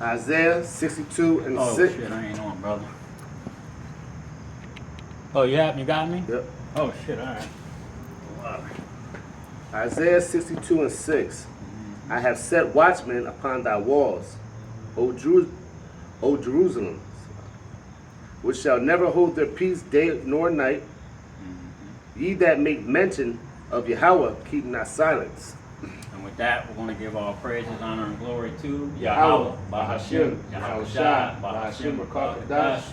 Isaiah 62 and Oh 6. shit, I ain't on, brother. Oh, you got me? Yep. Oh shit, all right. Wow. Isaiah 62 and 6. I have set watchmen upon thy walls, O Jerusalem, which shall never hold their peace day nor night. Ye that make mention of Yahweh, keep not silence. And with that, we're going to give all praises, honor, and glory to Yahweh, Bahashim, Yahweh Shai, Bahashim, Rakakadash.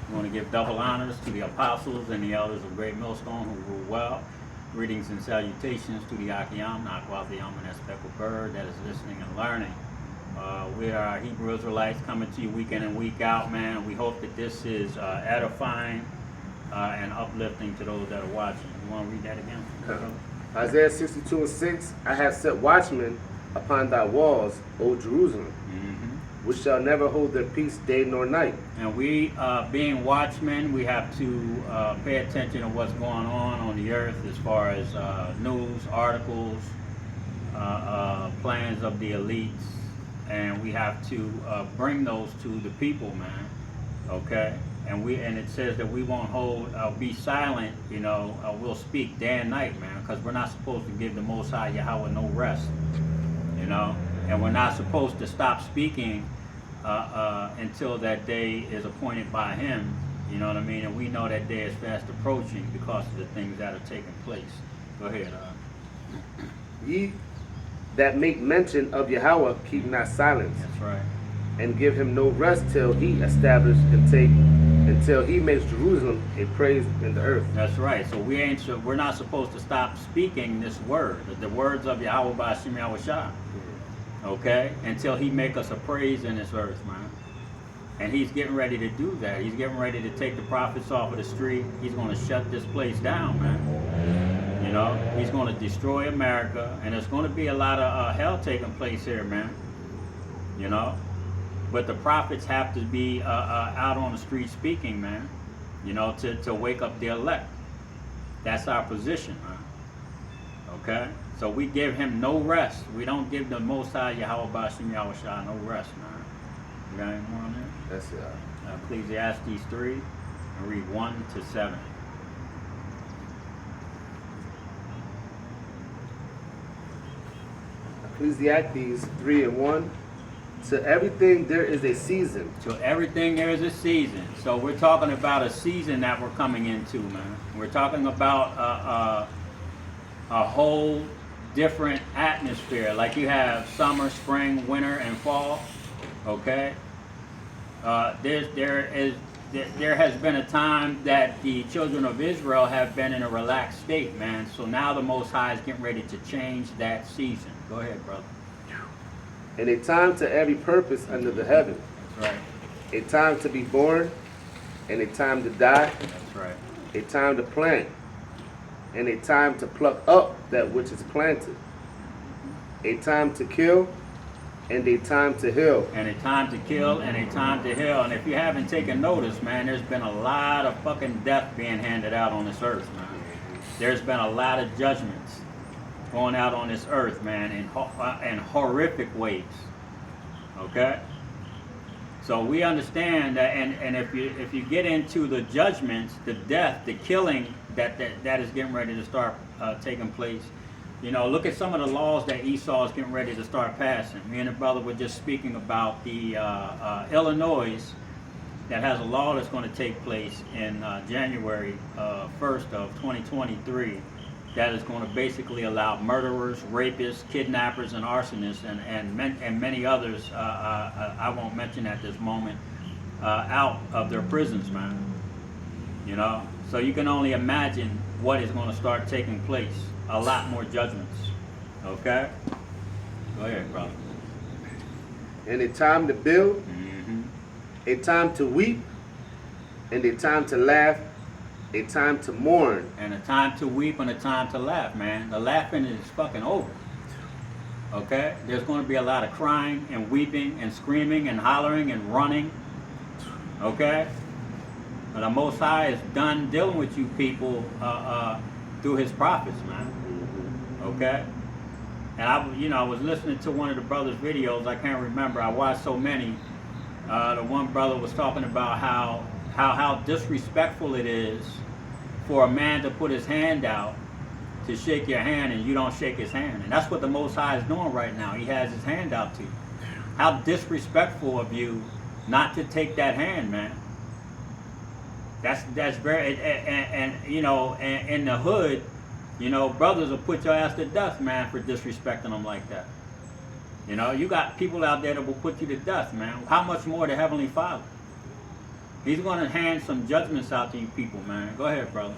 We want to give double honors to the apostles and the elders of Great Millstone who rule well. Greetings and salutations to the Akiyam, Nakwathiam, and that speckled bird that is listening and learning. We are Hebrew Israelites coming to you week in and week out, man. We hope that this is edifying and uplifting to those that are watching. You want to read that again? Isaiah 62 and 6. I have set watchmen upon thy walls, O Jerusalem, which shall never hold their peace day nor night. And we, being watchmen, we have to pay attention to what's going on the earth as far as news, articles, plans of the elites, and we have to bring those to the people, man. Okay, and it says that we won't be silent. You know, we'll speak day and night, man, because we're not supposed to give the Most High Yahweh no rest. You know, and we're not supposed to stop speaking until that day is appointed by Him. You know what I mean? And we know that day is fast approaching because of the things that are taking place. Go ahead. Ye that make mention of Yahweh, keep not silence. That's right. And give him no rest till he establish until he makes Jerusalem a praise in the earth. That's right. So we're not supposed to stop speaking this word, the words of Yahweh Ba'ashim Yahweh Shah. Okay? Until he make us a praise in this earth, man. And he's getting ready to do that. He's getting ready to take the prophets off of the street. He's going to shut this place down, man. You know, he's going to destroy America, and there's going to be a lot of hell taking place here, man. You know, but the prophets have to be out on the street speaking, man. You know, to wake up the elect. That's our position, man. Okay, so we give him no rest. We don't give the Most High Yahweh Ba'ashim Yahweh Shah no rest, man. You got any more on there? That's it. Ecclesiastes 3, and read 1 to 7. Ecclesiastes 3 and 1. To everything there is a season. To everything there is a season. So we're talking about a season that we're coming into, man. We're talking about a whole different atmosphere. Like you have summer, spring, winter, and fall. Okay. There has been a time that the children of Israel have been in a relaxed state, man. So now the Most High is getting ready to change that season. Go ahead, brother. And a time to every purpose under the heaven. That's right. A time to be born, and a time to die. That's right. A time to plant, and a time to pluck up that which is planted. A time to kill, and a time to heal. And a time to kill, and a time to heal. And if you haven't taken notice, man, there's been a lot of fucking death being handed out on this earth, man. There's been a lot of judgments going out on this earth, man, in horrific ways. Okay? So we understand that, and if you get into the judgments, the death, the killing that is getting ready to start taking place, you know, look at some of the laws that Esau is getting ready to start passing. Me and the brother were just speaking about the Illinois that has a law that's going to take place in January 1st of 2023 that is going to basically allow murderers, rapists, kidnappers, and arsonists, and many others, I won't mention at this moment, out of their prisons, man. You know? So you can only imagine what is going to start taking place. A lot more judgments. Okay? Go ahead, brother. And a time to build, a time to weep, and a time to laugh, a time to mourn. And a time to weep and a time to laugh, man. The laughing is fucking over. Okay? There's going to be a lot of crying and weeping and screaming and hollering and running. Okay? But the Most High is done dealing with you people through his prophets, man. Okay? And I was listening to one of the brothers' videos. I can't remember. I watched so many. The one brother was talking about how disrespectful it is for a man to put his hand out to shake your hand and you don't shake his hand. And that's what the Most High is doing right now. He has his hand out to you. How disrespectful of you not to take that hand, man. That's very, and you know, in the hood, you know, brothers will put your ass to death, man, for disrespecting them like that. You know, you got people out there that will put you to death, man. How much more the Heavenly Father? He's going to hand some judgments out to you people, man. Go ahead, brother.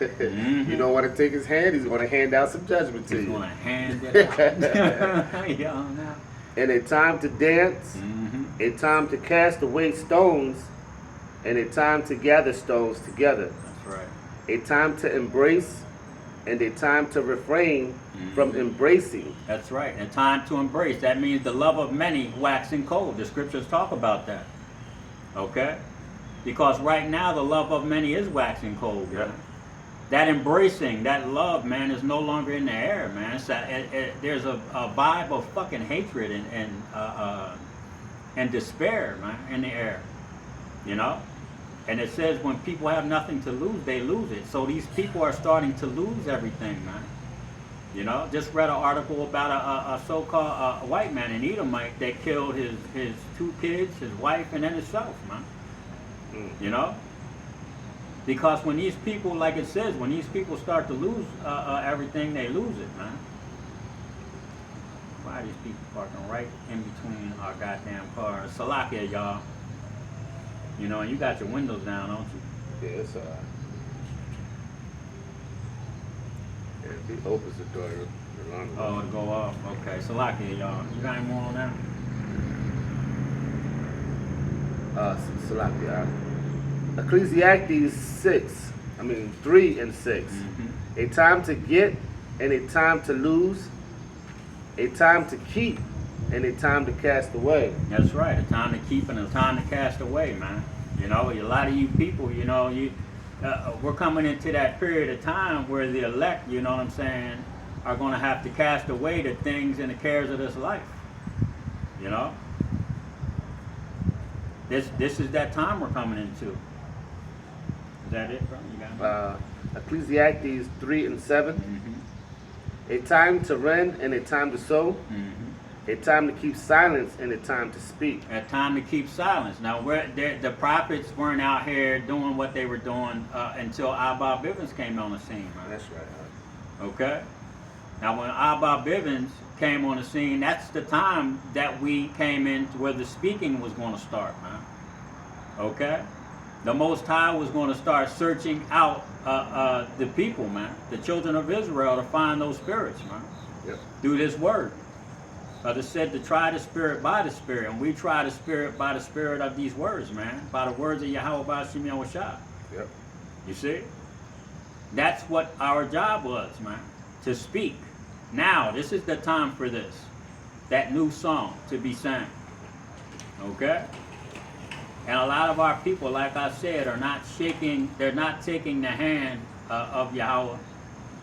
You don't want to take his hand, he's going to hand out some judgment to you. He's going to hand it out. Yeah, and a time to dance, a time to cast away stones, and a time to gather stones together. That's right. A time to embrace, and a time to refrain from embracing. That's right. A time to embrace. That means the love of many waxing cold. The scriptures talk about that. Okay? Because right now the love of many is waxing cold. Yeah. That embracing, that love, man, is no longer in the air, man. It's there's a vibe of fucking hatred and despair, man, in the air. You know? And it says when people have nothing to lose, they lose it. So these people are starting to lose everything, man. You know? Just read an article about a so-called white man, an Edomite, that killed his 2 kids, his wife, and then himself, man. You know? Because when these people, like it says, when these people start to lose everything, they lose it, man. Why are these people parking right in between our goddamn cars? Salakia, y'all. You know, and you got your windows down, don't you? Yeah, it's alright. Yeah, if he opens the door, the alarm goes Oh, to go off. Okay, Salakia, y'all. You got any more on that? Salakia. Ecclesiastes 3 and 6. A time to get and a time to lose, a time to keep and a time to cast away. That's right. A time to keep and a time to cast away, man. You know, a lot of you people, you know, we're coming into that period of time where the elect, you know what I'm saying, are going to have to cast away the things and the cares of this life. You know? This is that time we're coming into. Is that it, bro? You got it? Ecclesiastes 3 and 7. A time to rend and a time to sow. A time to keep silence and a time to speak. A time to keep silence. Now, the prophets weren't out here doing what they were doing until Abba Bivens came on the scene, right? That's right. Okay? Now, when Abba Bivens came on the scene, that's the time that we came in to where the speaking was going to start, man. Okay? The Most High was going to start searching out the people, man, the children of Israel, to find those spirits, man, through this word. It said to try the spirit by the spirit, and we try the spirit by the spirit of these words, man, by the words of Yahweh B'Shem Yahushua. Yep. You see? That's what our job was, man, to speak. Now, this is the time for this, that new song to be sang. Okay? And a lot of our people, like I said, are not shaking, they're not taking the hand of Yahweh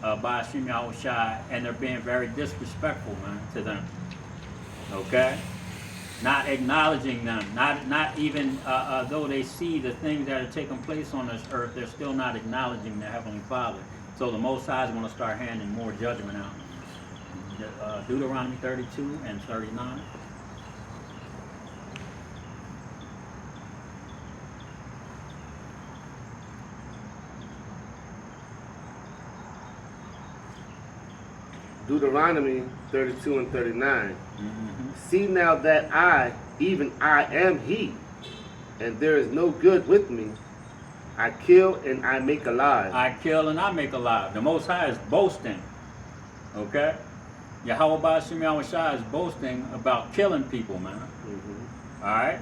B'Shem Yahushua, and they're being very disrespectful, man, to them. Okay? Not acknowledging them, not even though they see the things that are taking place on this earth, they're still not acknowledging the Heavenly Father. So the Most High is going to start handing more judgment out. Deuteronomy 32 and 39. Deuteronomy 32 and 39. See now that I, even I am he, and there is no good with me. I kill and I make alive. I kill and I make alive. The Most High is boasting. Okay? Yahweh B'Shem Yahushua is boasting about killing people, man. Alright?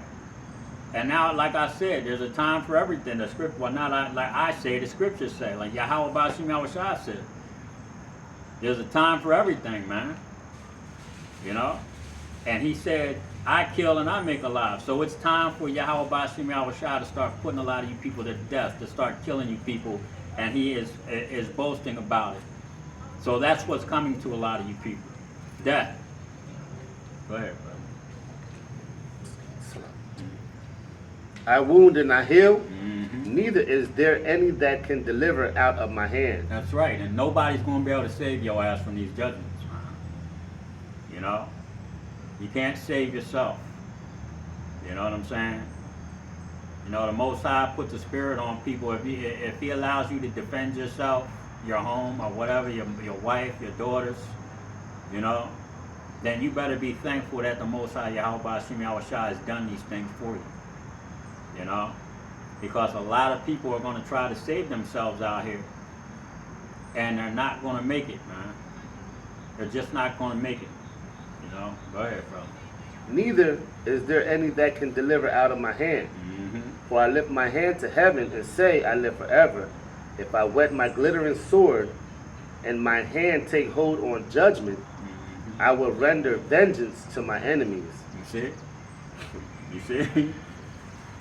And now, like I said, there's a time for everything. The script, well, not like I say, the scriptures say, like Yahweh B'Shem Yahushua said. There's a time for everything, man. You know? And he said, I kill and I make alive. So it's time for Yahweh B'Shem Yahushua to start putting a lot of you people to death, to start killing you people. And he is boasting about it. So that's what's coming to a lot of you people. Death. Go ahead, brother. I wound and I heal. Mm-hmm. Neither is there any that can deliver out of my hand. That's right. And nobody's going to be able to save your ass from these judgments, man. You know? You can't save yourself. You know what I'm saying? You know, the Most High puts the spirit on people. If he allows you to defend yourself, your home or whatever, your wife, your daughters, you know, then you better be thankful that the Most High Yahweh Hashem Yahushua has done these things for you. You know? Because a lot of people are going to try to save themselves out here. And they're not going to make it, man. They're just not going to make it. You know? Go ahead, bro. Neither is there any that can deliver out of my hand. Mm-hmm. For I lift my hand to heaven and say, I live forever. If I whet my glittering sword, and my hand take hold on judgment, I will render vengeance to my enemies. You see? You see?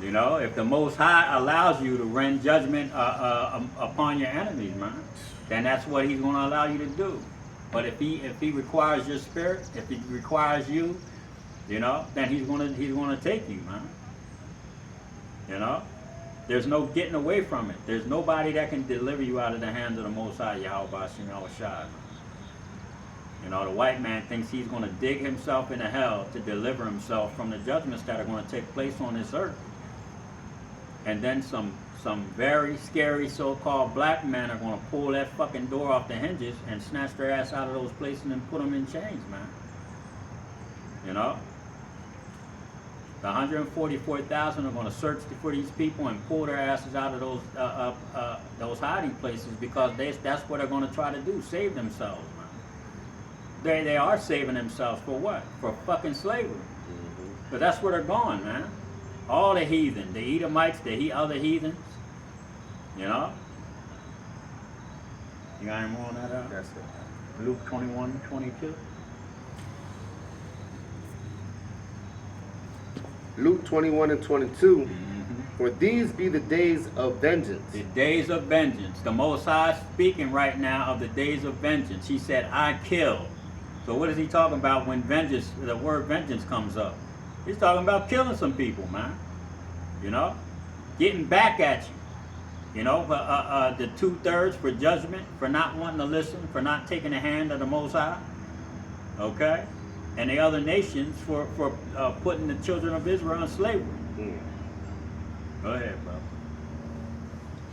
You know, if the Most High allows you to render judgment upon your enemies, man, then that's what He's going to allow you to do. But if He requires your spirit, if He requires you, you know, then He's gonna take you, man. You know, there's no getting away from it. There's nobody that can deliver you out of the hands of the Most High Yahweh Hashem Yahushua. You know, the white man thinks he's going to dig himself into hell to deliver himself from the judgments that are going to take place on this earth. And then some very scary so-called black men are going to pull that fucking door off the hinges and snatch their ass out of those places and put them in chains, man. You know? The 144,000 are going to search for these people and pull their asses out of those hiding places because that's what they're going to try to do, save themselves, man. They are saving themselves for what? For fucking slavery. Mm-hmm. But that's where they're going, man. All the heathen, the Edomites, the other heathens, you know? You got any more on that? That's it. Luke 21:22. Luke 21 and 22. Mm-hmm. For these be the days of vengeance. The days of vengeance. The Most High speaking right now of the days of vengeance. He said, I kill. So what is he talking about when vengeance, the word vengeance comes up? He's talking about killing some people, man. You know? Getting back at you. You know, the 2/3 for judgment, for not wanting to listen, for not taking the hand of the Most High. Okay? And the other nations for putting the children of Israel in slavery. Go ahead, bro.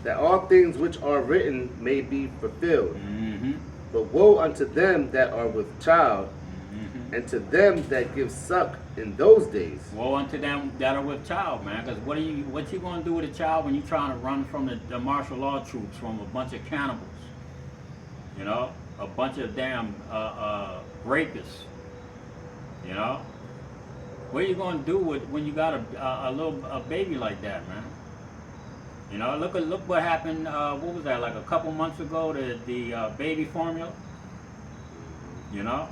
That all things which are written may be fulfilled. Mm-hmm. But woe unto them that are with child, Mm-hmm. and to them that give suck in those days. Woe unto them that are with child, man. Because what you going to do with a child when you're trying to run from the martial law troops, from a bunch of cannibals? You know? A bunch of damn rapists. You know? What are you going to do when you got a baby like that, man? You know, look what happened, what was that, like a couple months ago, the baby formula? You know?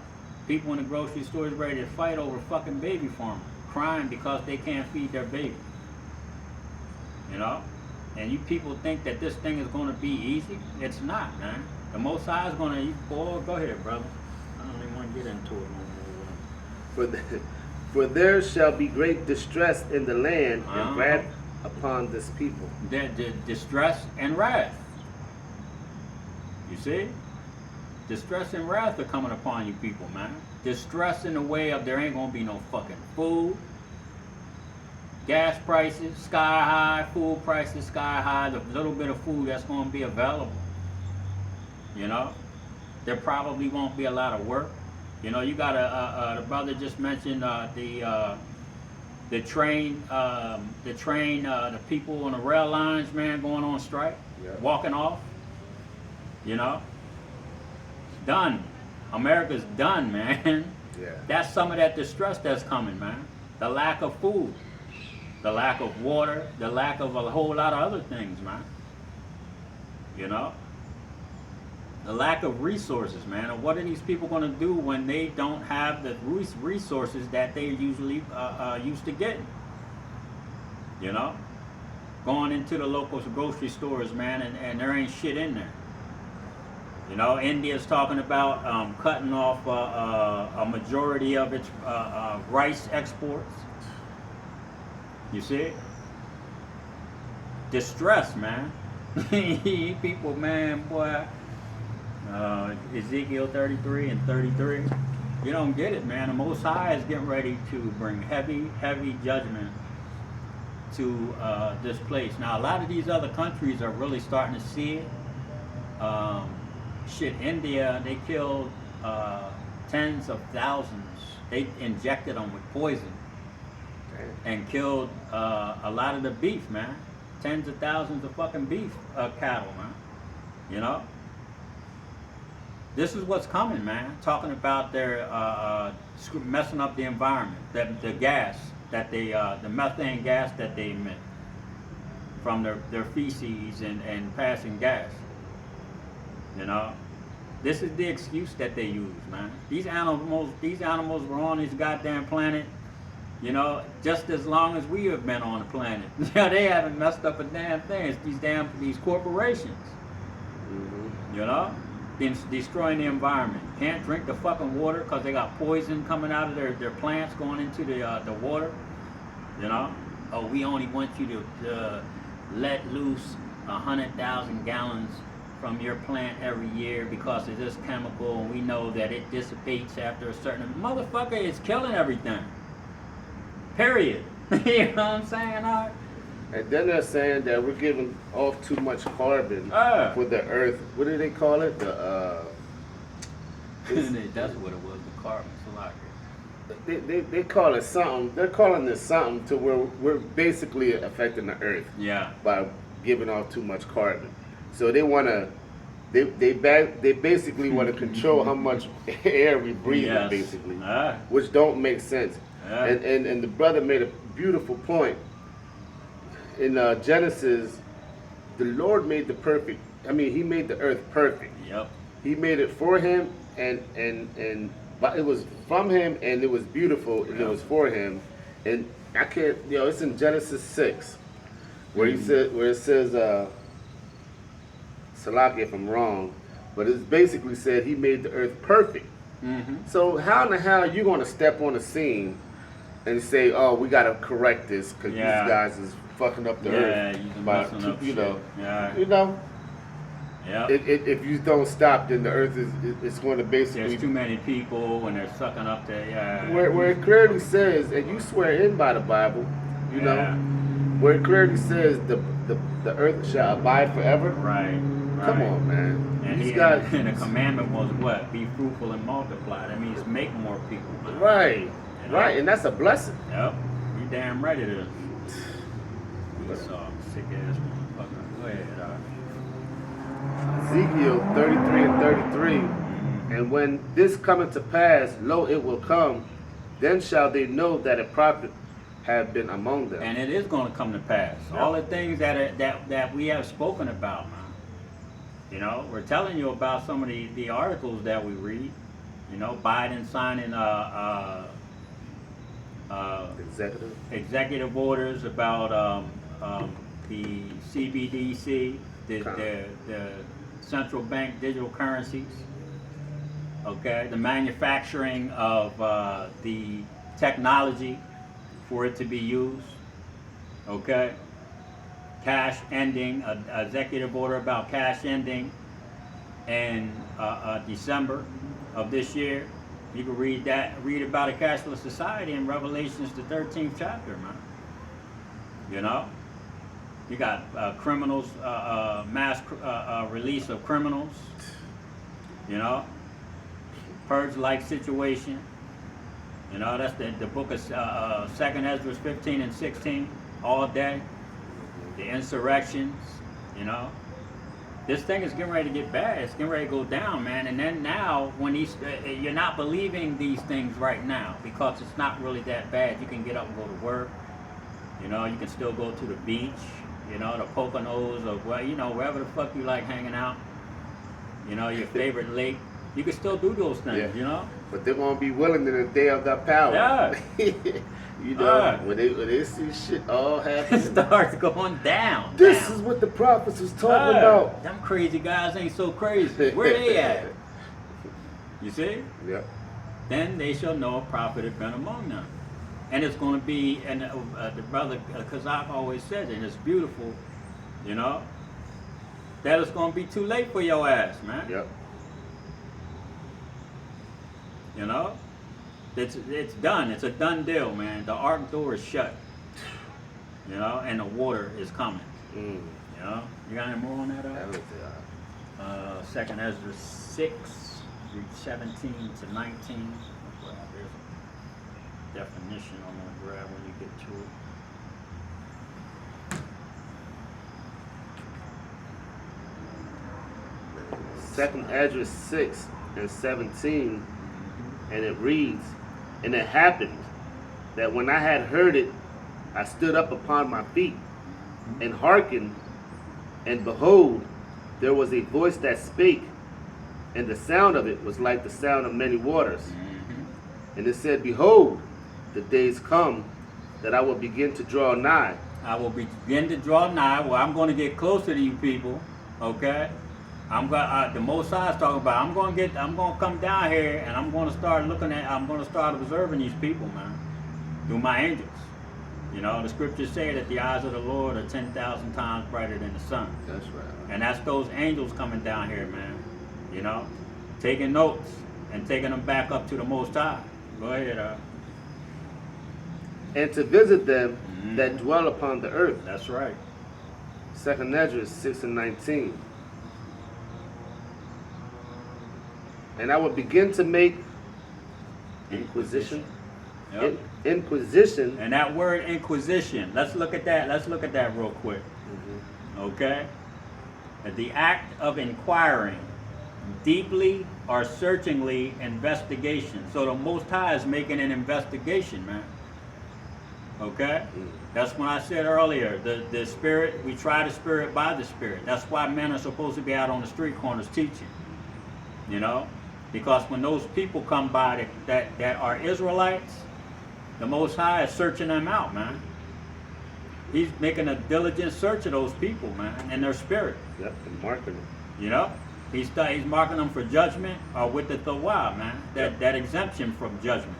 People in the grocery stores ready to fight over fucking baby formula, crying because they can't feed their baby. You know? And you people think that this thing is going to be easy? It's not, man. The Most High is going to, boy, go ahead, brother. I don't even want to get into it no more. For there shall be great distress in the land, and wrath upon this people. The distress and wrath. You see? Distress and wrath are coming upon you people, man. Distress in the way of there ain't gonna be no fucking food. Gas prices sky high, food prices sky high, the little bit of food that's gonna be available. You know? There probably won't be a lot of work. You know, you got the brother just mentioned the people on the rail lines, man, going on strike, walking off. You know, done. America's done, man. Yeah. That's some of that distress that's coming, man. The lack of food, the lack of water, the lack of a whole lot of other things, man. You know. The lack of resources, man. And what are these people going to do when they don't have the resources that they usually used to getting? You know? Going into the local grocery stores, man, and there ain't shit in there. You know, India's talking about cutting off a majority of its rice exports. You see? distress, man. People, man, boy. Ezekiel 33 and 33. You don't get it, man. The Most High is getting ready to bring heavy, heavy judgment to this place. Now, a lot of these other countries are really starting to see it. India, they killed tens of thousands. They injected them with poison and killed a lot of the beef, man. Tens of thousands of fucking beef cattle, man. You know? This is what's coming, man. Talking about their messing up the environment, the gas that they, the methane gas that they emit from their feces and passing gas. You know, this is the excuse that they use, man. These animals were on this goddamn planet, you know, just as long as we have been on the planet. They haven't messed up a damn thing. It's these corporations, you know. Destroying the environment. Can't drink the fucking water because they got poison coming out of their plants going into the water. You know? Oh, we only want you to let loose 100,000 gallons from your plant every year because of this chemical, and we know that it dissipates after a certain... Motherfucker, it's killing everything. Period. You know what I'm saying? And then they're saying that we're giving off too much carbon for the earth. What do they call it? That's what it was, the carbon. They call it something. They're calling it something to where we're basically affecting the earth. Yeah. By giving off too much carbon. So they want to. They basically want to control how much air we breathe, basically, which don't make sense. And the brother made a beautiful point. In Genesis, the Lord made He made the earth perfect. Yep. He made it for Him, but it was from Him, and it was beautiful, and it was for Him. And I can't, it's in Genesis 6, where it says, Salaki if I'm wrong, but it's basically said He made the earth perfect. So how in the hell are you going to step on the scene and say, oh, we got to correct this because these guys is fucking up the earth by you know. If you don't stop, then the earth is going to basically. There's too many people when they're sucking up the where it clearly says, and you swear in by the Bible, you know, where it clearly says the earth shall abide forever. Right. Come on, man. And these guys. And the commandment was what? Be fruitful and multiply. That means make more people. Man. Right. You know? Right, and that's a blessing. Yep. You damn right it is. Sick ass motherfucker. Go ahead, Ezekiel 33 and 33. And when this cometh to pass, lo, it will come, then shall they know that a prophet have been among them. And it is going to come to pass. Yep. All the things that we have spoken about, man. You know, we're telling you about some of the articles that we read. You know, Biden signing executive orders about the CBDC, the central bank digital currencies, okay, the manufacturing of the technology for it to be used, okay, cash ending, executive order about cash ending in December of this year. You can read about a cashless society in Revelations, the 13th chapter, man. You know? You got criminals, mass release of criminals, you know? Purge-like situation. You know, that's the book of 2nd Ezra 15 and 16, all day. The insurrections, you know? This thing is getting ready to get bad. It's getting ready to go down, man. And then now, when you're not believing these things right now because it's not really that bad. You can get up and go to work. You know, you can still go to the beach. You know, the Poconos or wherever the fuck you like hanging out. You know, your favorite lake. You can still do those things. You know. But they won't be willing in the day of that power. Yeah. You know, when they see shit all happen, it starts going down. This is what the prophets was talking about. Them crazy guys ain't so crazy. Where they at? You see? Yeah. Then they shall know a prophet has been among them. And it's going to be, and the brother Kazak always says it, and it's beautiful. You know? That it's going to be too late for your ass, man. Yep. You know? It's done. It's a done deal, man. The ark door is shut. You know? And the water is coming. You know? You got any more on that? That was it. 2nd Ezra 6, read 17 to 19. Well, there's a definition I'm going to grab when you get to it. Second Ezra 6 and 17, and it reads, "And it happened that when I had heard it, I stood up upon my feet and hearkened, and behold, there was a voice that spake, and the sound of it was like the sound of many waters. And it said, Behold, the days come that I will begin to draw nigh." I will begin to draw nigh. Well, I'm going to get closer to you people, okay? I'm going. The Most High is talking about. I'm going to come down here, and I'm going to start I'm going to start observing these people, man, through my angels. You know, the scriptures say that the eyes of the Lord are 10,000 times brighter than the sun. That's right. And that's those angels coming down here, man. You know, taking notes and taking them back up to the Most High. Go ahead. And to visit them that dwell upon the earth. That's right. Second Ezra 6 and 19. And I will begin to make inquisition. Yep. Inquisition. And that word inquisition, let's look at that. Let's look at that real quick. Okay? The act of inquiring, deeply or searchingly investigation. So the Most High is making an investigation, man. Okay? That's when I said earlier, the spirit, we try the spirit by the spirit. That's why men are supposed to be out on the street corners teaching. You know? Because when those people come by that are Israelites, the Most High is searching them out, man. He's making a diligent search of those people, man, and their spirit. Yep, and marking them. You know? He's marking them for judgment or with the Tawah, man. That exemption from judgment.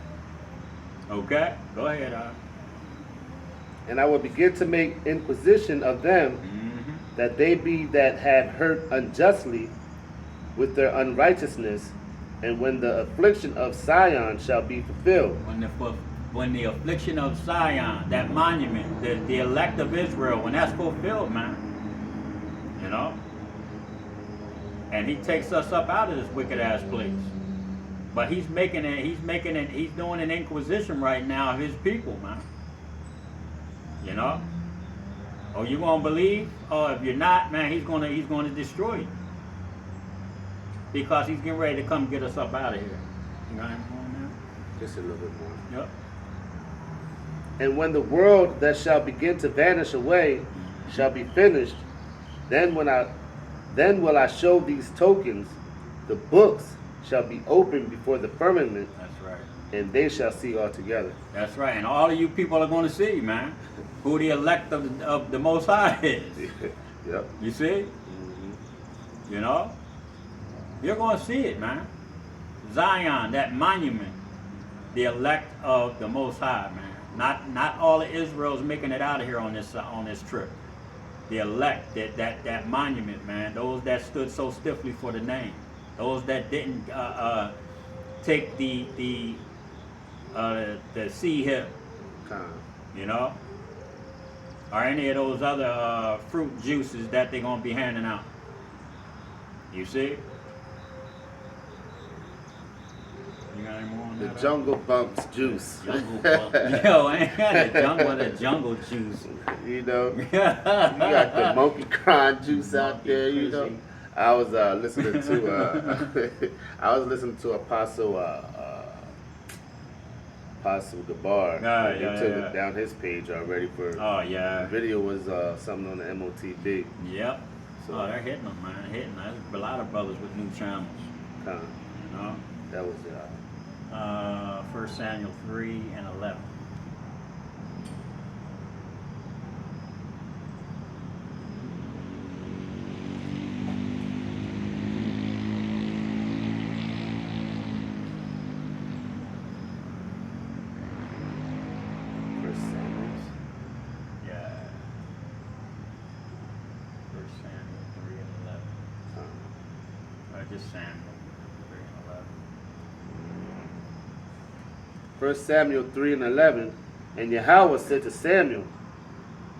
Okay? Go ahead, And I will begin to make inquisition of them, that they be that have hurt unjustly with their unrighteousness, and when the affliction of Zion shall be fulfilled. When the affliction of Zion, that monument, the elect of Israel, when that's fulfilled, man, you know, and he takes us up out of this wicked ass place. But he's doing an inquisition right now of his people, man. You know? Oh, you gonna believe? Oh, if you're not, man, he's gonna destroy you. Because he's getting ready to come get us up out of here. You got any more now? Just a little bit more. Yep. And when the world that shall begin to vanish away shall be finished, then will I show these tokens. The books shall be opened before the firmament. That's right. And they shall see altogether. That's right. And all of you people are going to see, man, who the elect of the Most High is. Yep. You see? You know? You're going to see it, man. Zion, that monument, the elect of the Most High, man. Not all of Israel's making it out of here on this trip. The elect, that monument, man. Those that stood so stiffly for the name. Those that didn't take the sea hip, you know, or any of those other fruit juices that they're gonna be handing out. You see? You got any more on The that? jungle bumps juice. Jungle bump. Yo, I ain't had the jungle juice. You know, you got the monkey crime juice out there. You know, I was listening to Apostle Gabar. He took it down his page already for. Oh yeah. The video was something on the MOTB. Yep. So, oh, they're hitting them, man. Hitting. There's a lot of brothers with new channels. You know. That was 1 Samuel 3 and 11. Just Samuel 3 and 11. 1 Samuel 3 and 11. And Yahweh said to Samuel,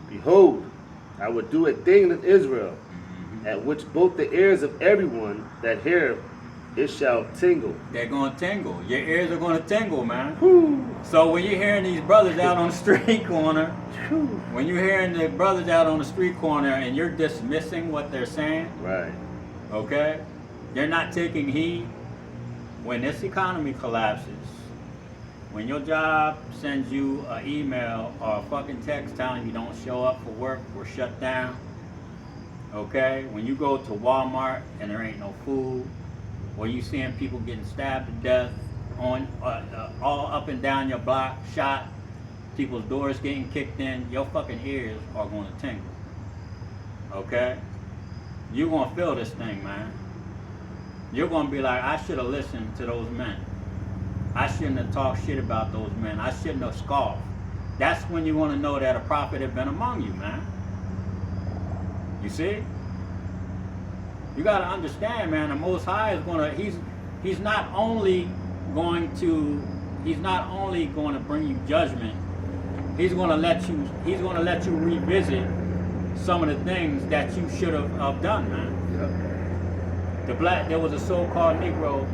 Behold, I will do a thing in Israel, at which both the ears of everyone that heareth it shall tingle. They're going to tingle. Your ears are going to tingle, man. Whew. So when you're hearing these brothers out on the street corner, Whew. when you're hearing the brothers out on the street corner and you're dismissing what they're saying, Right. okay? You're not taking heed. When this economy collapses, when your job sends you an email or a fucking text telling you don't show up for work, we're shut down, okay? When you go to Walmart and there ain't no food, or you seeing people getting stabbed to death on all up and down your block, shot, people's doors getting kicked in, your fucking ears are going to tingle, okay? You're going to feel this thing, man. You're going to be like, I should have listened to those men. I shouldn't have talked shit about those men. I shouldn't have scoffed. That's when you want to know that a prophet had been among you, man. You see? You got to understand, man, the Most High is going to, he's not only going to bring you judgment, he's going to let you revisit some of the things that you should have done, man. Yep. There was a so-called Negro,